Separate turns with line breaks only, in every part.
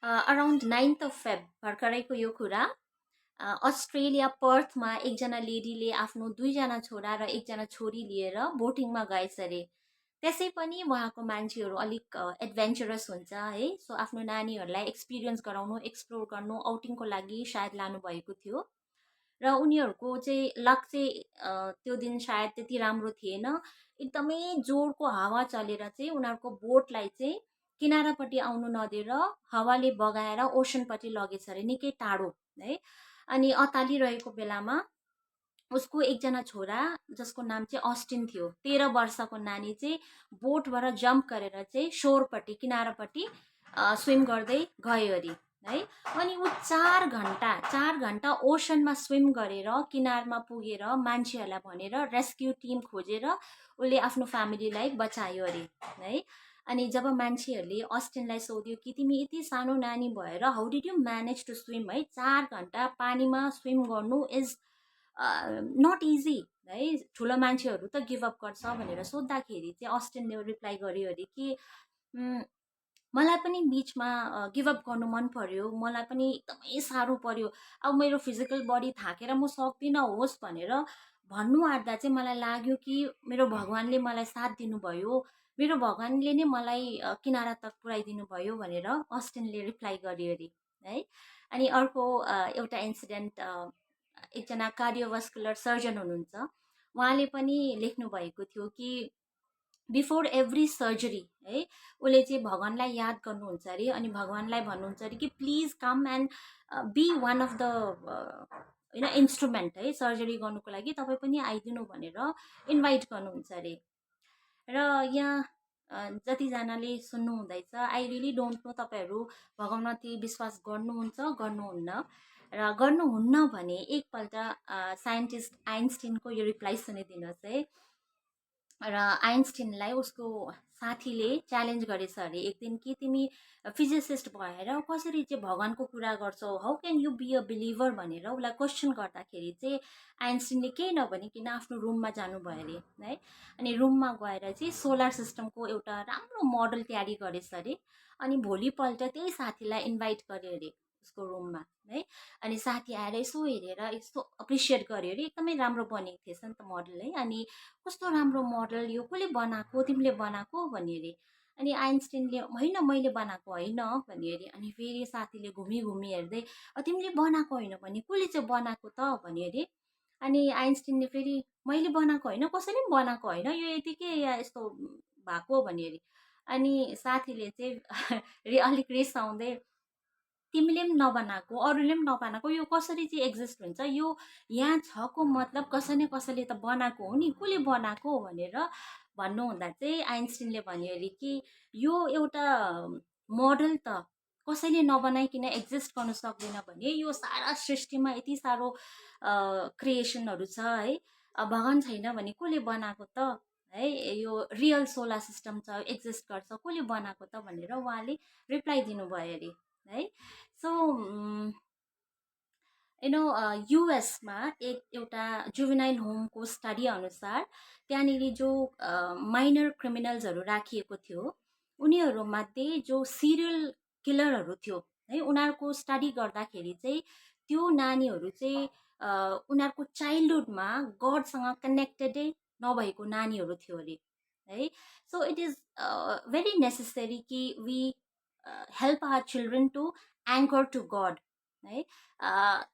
Around 9th of Feb भर्खरैको यो कुरा। Australia पर्थमा एकजना लेडीले आफ्नो 2जना छोरा र एकजना छोरी लिएर बोटिङमा गएछ अरे। त्यसै पनि उहाँको मान्छेहरू अलिक एडभेन्चरस हुन्छ है। सो आफ्नो नानीहरूलाई एक्सपिरियन्स गराउनु, एक्सप्लोर गर्नु, आउटिङको लागि सायद लानुभएको थियो। र उनीहरूको चाहिँ लक चाहिँ त्यो दिन सायद त्यति राम्रो थिएन। एकदमै जोडको हावा चलेर चाहिँ उनीहरूको बोटलाई चाहिँ किनारापट्टि आउनु नदिएर हावाले बगाएर ओसनपट्टि लगेछ अरे, निकै टाढो है। अनि अतालिरहेको बेलामा उसको एकजना छोरा जसको नाम चाहिँ अस्टिन थियो, 13 वर्षको नानी चाहिँ बोटबाट जम्प गरेर चाहिँ शोरपट्टि किनारापट्टि स्विम गर्दै गयो अरे है। अनि ऊ 4 घन्टा ओसनमा स्विम गरेर किनारमा पुगेर मान्छेहरूलाई भनेर रेस्क्यु टिम खोजेर उसले आफ्नो फ्यामिलीलाई बचायो अरे है। अनि जब मान्छेहरूले अस्टिनलाई सोध्यो कि तिमी यति सानो नानी भएर how did you manage to swim है, 4 घन्टा पानीमा स्विम गर्नु इज नट इजी है, ठुलो मान्छेहरू त गिभअप गर्छ भनेर सोद्धाखेरि चाहिँ अस्टिनले रिप्लाई गर्यो अरे कि मलाई पनि बिचमा गिभअप गर्नु मन पर्यो, मलाई पनि एकदमै साह्रो पर्यो, अब मेरो फिजिकल बडी थाकेर म सक्दिनँ होस् भनेर भन्नु आँट्दा चाहिँ मलाई लाग्यो कि मेरो भगवान्ले मलाई साथ दिनुभयो, मेरो भगवान्ले नै मलाई किनारा तक पुऱ्याइदिनु भयो भनेर अस्टिनले रिप्लाई गर्यो अरे है। अनि अर्को एउटा इन्सिडेन्ट, एकजना कार्डियोभास्कुलर सर्जन हुनुहुन्छ, उहाँले पनि लेख्नु भएको थियो कि बिफोर एभ्री सर्जरी है उसले चाहिँ भगवान्लाई याद गर्नुहुन्छ अरे। अनि भगवान्लाई भन्नुहुन्छ अरे कि please come and be one of the होइन इन्स्ट्रुमेन्ट है, सर्जरी गर्नुको लागि तपाईँ पनि आइदिनु भनेर इन्भाइट गर्नुहुन्छ अरे। र यहाँ जतिजनाले सुन्नुहुँदैछ, आई रियली डोन्ट नो तपाईँहरू भगवान्माथि विश्वास गर्नुहुन्छ गर्नुहुन्न, र गर्नुहुन्न भने एकपल्ट साइन्टिस्ट आइन्स्टिनको यो रिप्लाई सुनिदिनुहोस् है। र आइन्स्टिनलाई उसको साथीले च्यालेन्ज गरेछ अरे एक दिन कि तिमी फिजिसिस्ट भएर कसरी चाहिँ भगवान्को कुरा गर्छौ, how can you be a believer भनेर उसलाई क्वेसन गर्दाखेरि चाहिँ आइन्स्टिनले केही नभनिकन आफ्नो रुममा जानुभयो अरे है। अनि रुममा गएर चाहिँ सोलर सिस्टमको एउटा राम्रो मोडल तयारी गरेछ अरे। अनि भोलिपल्ट त्यही साथीलाई इन्भाइट गर्यो अरे उसको रुममा है। अनि साथी आएर यसो हेरेर यस्तो एप्रिसिएट गर्यो अरे, एकदमै राम्रो बनेको थिएछ नि त मोडल है। अनि कस्तो राम्रो मोडल, यो कसले बनाएको, तिमीले बनाएको भन्यो अरे। अनि आइन्स्टिनले होइन मैले बनाएको होइन भन्यो अरे। अनि फेरि साथीले घुमी घुमी हेर्दै तिमीले बनाएको होइन भने कसले चाहिँ बनाएको त भन्यो अरे। अनि आइन्स्टिनले फेरि मैले बनाएको होइन, कसैले पनि बनाएको होइन, यो यतिकै यस्तो भएको भन्यो अरे। अनि साथीले चाहिँ अलिक रिसाउँदै तिमीले पनि नबनाएको अरूले पनि नबनाएको यो कसरी चाहिँ एक्जिस्ट हुन्छ, यो यहाँ छको मतलब कसै न कसैले त बनाएको हो नि, कसले बनाएको भनेर भन्नुहुँदा चाहिँ आइन्स्टिनले भन्यो अरे कि यो एउटा मोडल त कसैले नबनाइकन एक्जिस्ट गर्नु सक्दैन भने यो सारा सृष्टिमा यति साह्रो क्रिएसनहरू छ है, भगवान् छैन भने कसले बनाएको त है, यो रियल सोलर सिस्टम छ एक्जिस्ट गर्छ कसले बनाएको त भनेर उहाँले रिप्लाई दिनुभयो अरे है। सो युएसमा एउटा जुभेनाइल होमको स्टडी अनुसार त्यहाँनिर जो माइनर क्रिमिनल्सहरू राखिएको थियो उनीहरूमध्ये जो सिरियल किलरहरू थियो है, उनीहरूको स्टडी गर्दाखेरि चाहिँ त्यो नानीहरू चाहिँ उनीहरूको चाइल्डहुडमा गडसँग कनेक्टेडै नभएको नानीहरू थियो अरे है। So it is very necessary कि we help our children to anchor to God है।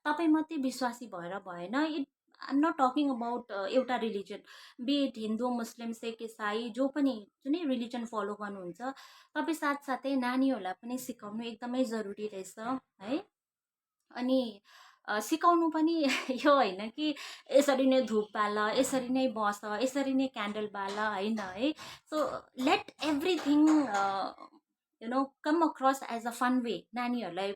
तपाईँ मात्रै विश्वासी भएर भएन, it I'm not talking about एउटा religion, be it Hindu Muslim Sikh इसाई जो पनि जुनै रिलिजन फलो गर्नुहुन्छ, तपाईँ साथसाथै नानीहरूलाई पनि सिकाउनु एकदमै जरुरी रहेछ है। अनि सिकाउनु पनि यो होइन कि यसरी नै धुप बाल, यसरी नै बस, यसरी नै क्यान्डल बाल होइन है। So let everything come across as a fun way. नानीहरूलाई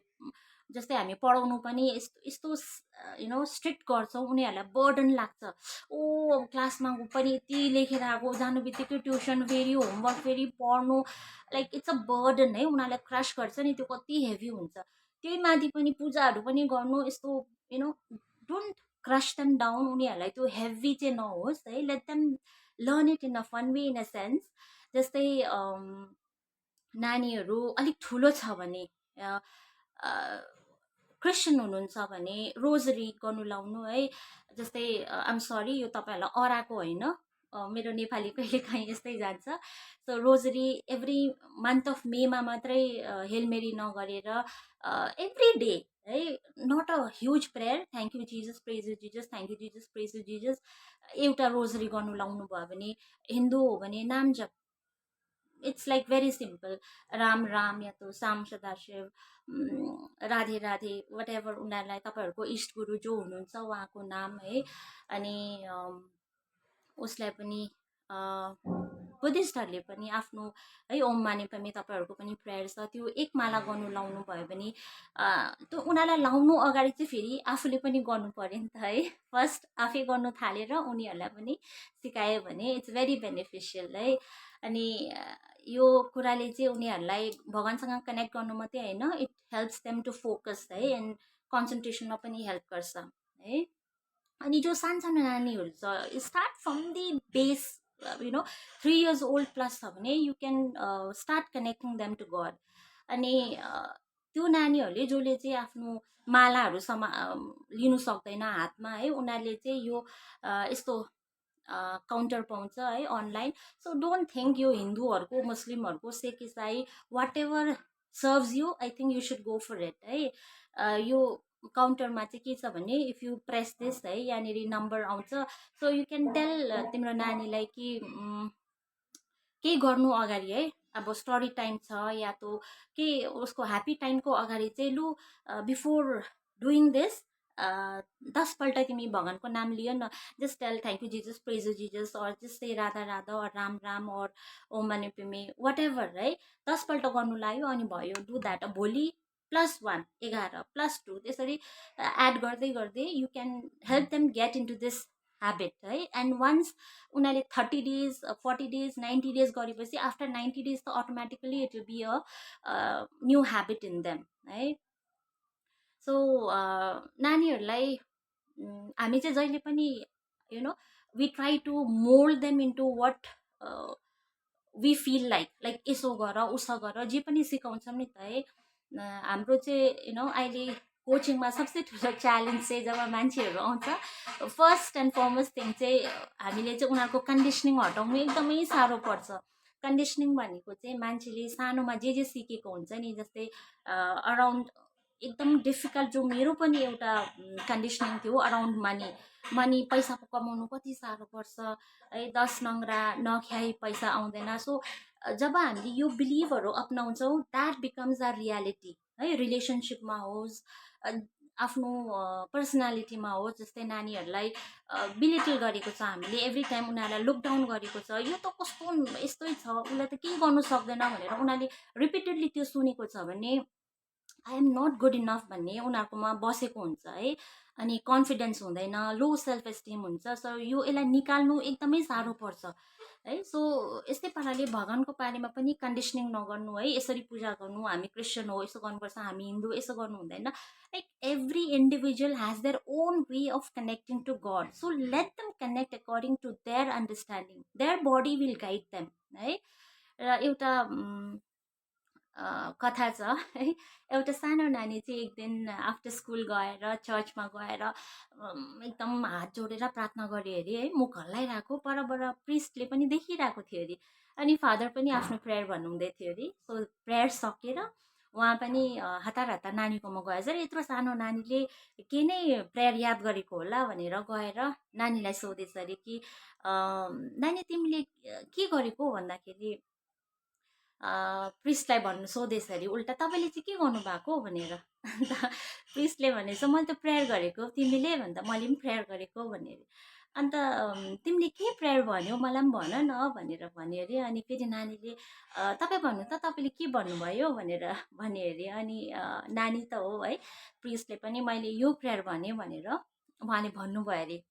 जस्तै हामी पढाउनु पनि यस्तो स्ट्रिक्ट गर्छौँ, उनीहरूलाई बर्डन लाग्छ, ओ क्लासमा पनि यति लेखेर आएको, जानु बित्तिकै ट्युसन, फेरि होमवर्क, फेरि पढ्नु, लाइक इट्स अ बर्डन है, उनीहरूलाई क्रस गर्छ नि, त्यो कति हेभी हुन्छ। त्यही माथि पनि पूजाहरू पनि गर्नु यस्तो डोन्ट क्रस देम डाउन, उनीहरूलाई त्यो हेभी चाहिँ नहोस् है, let them learn it in a fun way in a sense. जस्तै नानीहरू अलिक ठुलो छ भने क्रिस्चियन हुनुहुन्छ भने रोजरी गर्नु लाउनु है। जस्तै आइम सरी यो तपाईँहरूलाई अराको होइन, मेरो नेपाली कहिले काहीँ यस्तै जान्छ। So rosary every month of मेमा मात्रै हेल मेरी नगरेर एभ्री डे है, not a huge prayer, thank you Jesus, praise you Jesus, thank you Jesus, praise you Jesus, एउटा रोजरी गर्नु लाउनु भयो भने, हिन्दू हो भने नाम जप, it's like very simple, Ram Ram या तो श्याम सदाशिव, राधे राधे, वाट एभर उनीहरूलाई तपाईँहरूको इष्ट गुरु जो हुनुहुन्छ उहाँको नाम है। अनि उसलाई पनि बुद्धिस्टहरूले पनि आफ्नो है ओम माने पनि तपाईँहरूको पनि प्रेयर छ, त्यो एक माला गर्नु लाउनु भयो भने त्यो उनीहरूलाई लाउनु अगाडि चाहिँ फेरि आफूले पनि गर्नु पऱ्यो नि त है। फर्स्ट आफै गर्नु थालेर उनीहरूलाई पनि सिकायो भने इट्स भेरी बेनिफिसियल है। अनि यो कुराले चाहिँ उनीहरूलाई भगवान्सँग कनेक्ट गर्नु मात्रै होइन, it helps them to focus है, एन्ड कन्सन्ट्रेसनमा पनि हेल्प गर्छ है। अनि जो सानसानो नानीहरू छ, start from the base, you know 3 years old plus छ भने you can start connecting them to God. अनि त्यो नानीहरूले जसले चाहिँ आफ्नो मालाहरू लिनु सक्दैन हातमा है, उनीहरूले चाहिँ यो यस्तो काउन्टर पाउँछ है अनलाइन। सो डोन्ट थिङ्क यो हिन्दूहरूको, मुस्लिमहरूको, सिख, इसाई, whatever serves you, I think you should go for it है। यो काउन्टरमा चाहिँ के छ भने, इफ यु प्रेस दिस है, यहाँनिर नम्बर आउँछ। सो यु क्यान टेल तिम्रो नानीलाई कि केही गर्नु अगाडि है, अब स्टोरी टाइम छ या तो के उसको ह्याप्पी टाइमको अगाडि चाहिँ लु बिफोर डुइङ दिस 10पल्ट तिमी भगवानको नाम लियो न, just tell thank you Jesus, praise you Jesus, और जस्तै राधा राधा और राम राम और ओम मनी पेमे वाट एभर है, 10पल्ट गर्नु लाग्यो अनि भयो, डु द्याट। भोलि +1 11 +2 त्यसरी एड गर्दै गर्दै you can help them get into this habit है। एन्ड वान्स उनीहरूले 30 days 40 days 90 days गरेपछि आफ्टर 90 days त automatically it will be a new habit in them है। सो नानीहरूलाई हामी चाहिँ जहिले पनि you know we try to mould them into what we feel like यसो गर उसो गर, जे पनि सिकाउँछौँ नि त है। हाम्रो चाहिँ यु नो अहिले कोचिङमा सबसे ठुलो च्यालेन्ज चाहिँ जब मान्छेहरू आउँछ, फर्स्ट एन्ड फरमोस्ट थिङ चाहिँ हामीले चाहिँ उनीहरूको कन्डिसनिङ हटाउनु एकदमै साह्रो पर्छ। कन्डिसनिङ भनेको चाहिँ मान्छेले सानोमा जे जे सिकेको हुन्छ नि, जस्तै अराउन्ड एकदम डिफिकल्ट, जो मेरो पनि एउटा कन्डिसनिङ थियो अराउन्ड मनी, पैसा कमाउनु कति साह्रो पर्छ है, 10 नङ्ग्रा नख्याई पैसा आउँदैन। सो जब हामीले यो बिलिभहरू अपनाउँछौँ, द्याट बिकम्स अ रियालिटी है। रिलेसनसिपमा होस्, आफ्नो पर्सनालिटीमा होस्, जस्तै नानीहरूलाई बिलिटल गरेको छ हामीले, एभ्री टाइम उनीहरूलाई लुकडाउन गरेको छ, यो त कस्तो यस्तै छ, उसलाई त केही गर्नु सक्दैन भनेर उनीहरूले रिपिटेडली त्यो सुनेको छ भने I am not good enough भन्ने उनीहरूकोमा बसेको हुन्छ है। अनि कन्फिडेन्स हुँदैन, लो सेल्फ एस्टिम हुन्छ। सो यसलाई निकाल्नु एकदमै साह्रो पर्छ है। सो यस्तै पाराले भगवानको बारेमा पनि कन्डिसनिङ नगर्नु है, यसरी पूजा गर्नु, हामी क्रिस्चियन हो यसो गर्नुपर्छ, हामी हिन्दू यसो गर्नु हुँदैन। Like every individual has their own way of connecting to God. So let them connect according to their understanding, their body will guide them है। र एउटा कथा छ है, एउटा सानो नानी चाहिँ एक दिन आफ्टर स्कुल गएर चर्चमा गएर एकदम हात जोडेर प्रार्थना गऱ्यो अरे है, मुख हल्लाइरहेको, परबाट प्रिस्टले पनि देखिरहेको थियो अरे। अनि फादर पनि आफ्नो प्रेयर भन्नुहुँदै थियो अरे। सो प्रेयर सकेर उहाँ पनि हतार हतार नानीकोमा गएछ र यत्रो सानो नानीले के नै प्रेयर याद गरेको होला भनेर गएर नानीलाई सोधेछ अरे कि नानी तिमीले के गरेको भन्दाखेरि प्रिस्टलाई भन्नु सोधेछ अरे उल्टा, तपाईँले चाहिँ के गर्नुभएको भनेर। अन्त प्रिस्टले भनेछ मैले त प्रेयर गरेको, तिमीले भन्दा मैले पनि प्रेयर गरेको भने अरे। अन्त तिमीले के प्रेयर भन्यो मलाई पनि भन न भनेर भन्यो अरे। अनि फेरि नानीले तपाईँ भन्नु त तपाईँले के भन्नुभयो भनेर भन्यो अरे। अनि नानी त हो है, प्रिस्टले पनि मैले यो प्रेयर भने भनेर उहाँले भन्नुभयो अरे।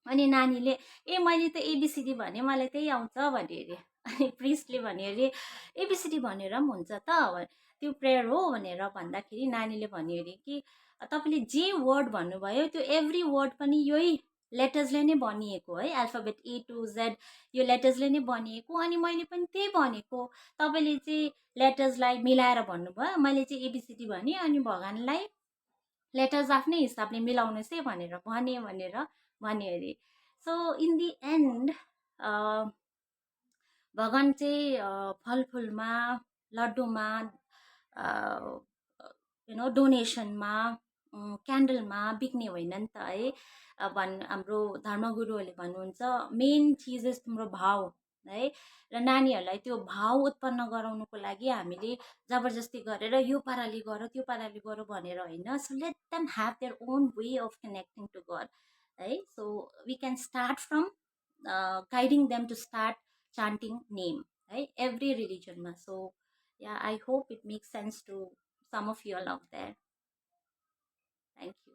अनि नानीले मैले त एबिसिडी भने मलाई त्यही आउँछ भन्यो अरे। अनि प्रिस्टले भन्यो अरे एबिसिडी भनेर पनि हुन्छ त, त्यो प्रेयर हो भनेर भन्दाखेरि नानीले भन्यो अरे कि तपाईँले जे वर्ड भन्नुभयो त्यो एभ्री वर्ड पनि यही लेटर्सले नै बनिएको है, अल्फाबेट A to Z यो लेटर्सले नै बनिएको। अनि मैले पनि त्यही भनेको, तपाईँले चाहिँ लेटर्सलाई मिलाएर भन्नुभयो, मैले चाहिँ ABCD भने, अनि भगवान्लाई लेटर्स आफ्नै हिसाबले मिलाउनुहोस् है भनेर भने अरे। सो इन दि एन्ड भगवान् चाहिँ फलफुलमा, लड्डुमा, डोनेसनमा, क्यान्डलमा बिक्ने होइन नि त है। हाम्रो धर्मगुरुहरूले भन्नुहुन्छ मेन चिज इज तिम्रो भाव है। र नानीहरूलाई त्यो भाव उत्पन्न गराउनुको लागि हामीले जबरजस्ती गरेर यो पाराले गर त्यो पाराले गर भनेर होइन। So let them have their own way of connecting to God है। So we can start from guiding them to start chanting name, right? Every religion. So yeah, I hope it makes sense to some of you all out there. Thank you.